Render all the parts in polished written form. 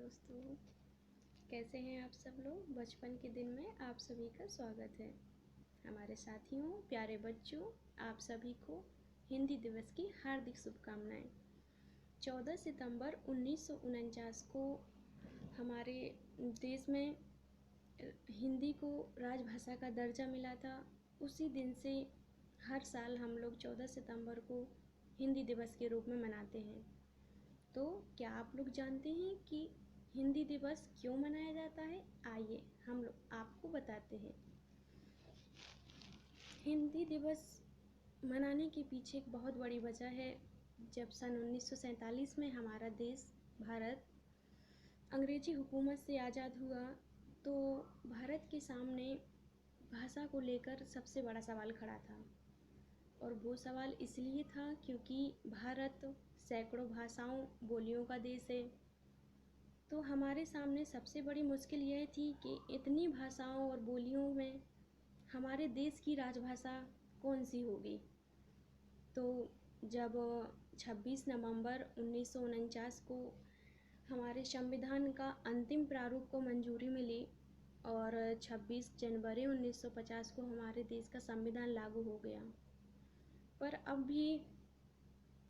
दोस्तों, कैसे हैं आप सब लोग। बचपन के दिन में आप सभी का स्वागत है। हमारे साथियों, प्यारे बच्चों, आप सभी को हिंदी दिवस की हार्दिक शुभकामनाएं। 14 सितंबर 1949 को हमारे देश में हिंदी को राजभाषा का दर्जा मिला था। उसी दिन से हर साल हम लोग 14 सितंबर को हिंदी दिवस के रूप में मनाते हैं। तो क्या आप लोग जानते हैं कि हिंदी दिवस क्यों मनाया जाता है? आइए हम लोग आपको बताते हैं। हिंदी दिवस मनाने के पीछे एक बहुत बड़ी वजह है। जब सन 1947 में हमारा देश भारत अंग्रेजी हुकूमत से आज़ाद हुआ, तो भारत के सामने भाषा को लेकर सबसे बड़ा सवाल खड़ा था। और वो सवाल इसलिए था क्योंकि भारत सैकड़ों भाषाओं बोलियों का देश है। तो हमारे सामने सबसे बड़ी मुश्किल यह थी कि इतनी भाषाओं और बोलियों में हमारे देश की राजभाषा कौन सी होगी। तो जब 26 नवंबर 1949 को हमारे संविधान का अंतिम प्रारूप को मंजूरी मिली और 26 जनवरी 1950 को हमारे देश का संविधान लागू हो गया। पर अब भी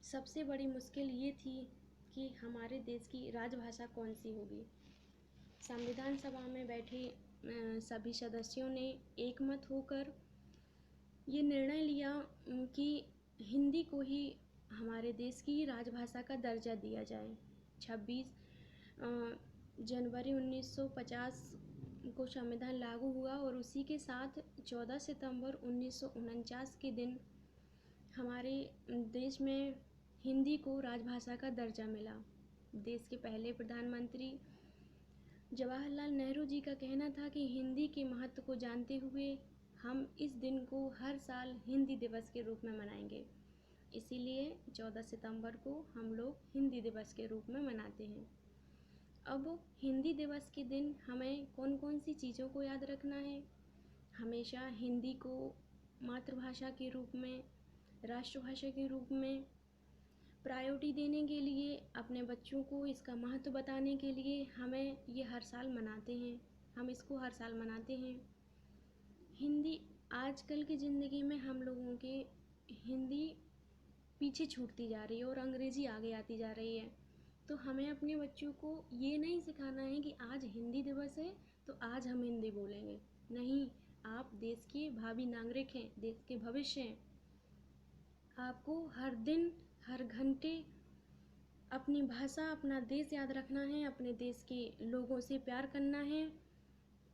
सबसे बड़ी मुश्किल ये थी कि हमारे देश की राजभाषा कौन सी होगी। संविधान सभा में बैठे सभी सदस्यों ने एकमत होकर ये निर्णय लिया कि हिंदी को ही हमारे देश की राजभाषा का दर्जा दिया जाए। 26 जनवरी 1950 को संविधान लागू हुआ और उसी के साथ 14 सितंबर 1949 के दिन हमारे देश में हिंदी को राजभाषा का दर्जा मिला। देश के पहले प्रधानमंत्री जवाहरलाल नेहरू जी का कहना था कि हिंदी के महत्व को जानते हुए हम इस दिन को हर साल हिंदी दिवस के रूप में मनाएंगे। इसीलिए 14 सितंबर को हम लोग हिंदी दिवस के रूप में मनाते हैं। अब हिंदी दिवस के दिन हमें कौन कौन सी चीज़ों को याद रखना है। हमेशा हिंदी को मातृभाषा के रूप में, राष्ट्रभाषा के रूप में प्रायोरिटी देने के लिए, अपने बच्चों को इसका महत्व बताने के लिए हमें ये हर साल मनाते हैं। हम इसको हर साल मनाते हैं। हिंदी आजकल की ज़िंदगी में हम लोगों के हिंदी पीछे छूटती जा रही है और अंग्रेज़ी आगे आती जा रही है। तो हमें अपने बच्चों को ये नहीं सिखाना है कि आज हिंदी दिवस है तो आज हम हिंदी बोलेंगे। नहीं, आप देश के भावी नागरिक हैं, देश के भविष्य हैं। आपको हर दिन हर घंटे अपनी भाषा, अपना देश याद रखना है, अपने देश के लोगों से प्यार करना है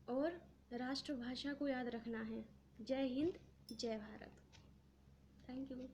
और राष्ट्रभाषा को याद रखना है। जय हिंद, जय भारत। Thank you.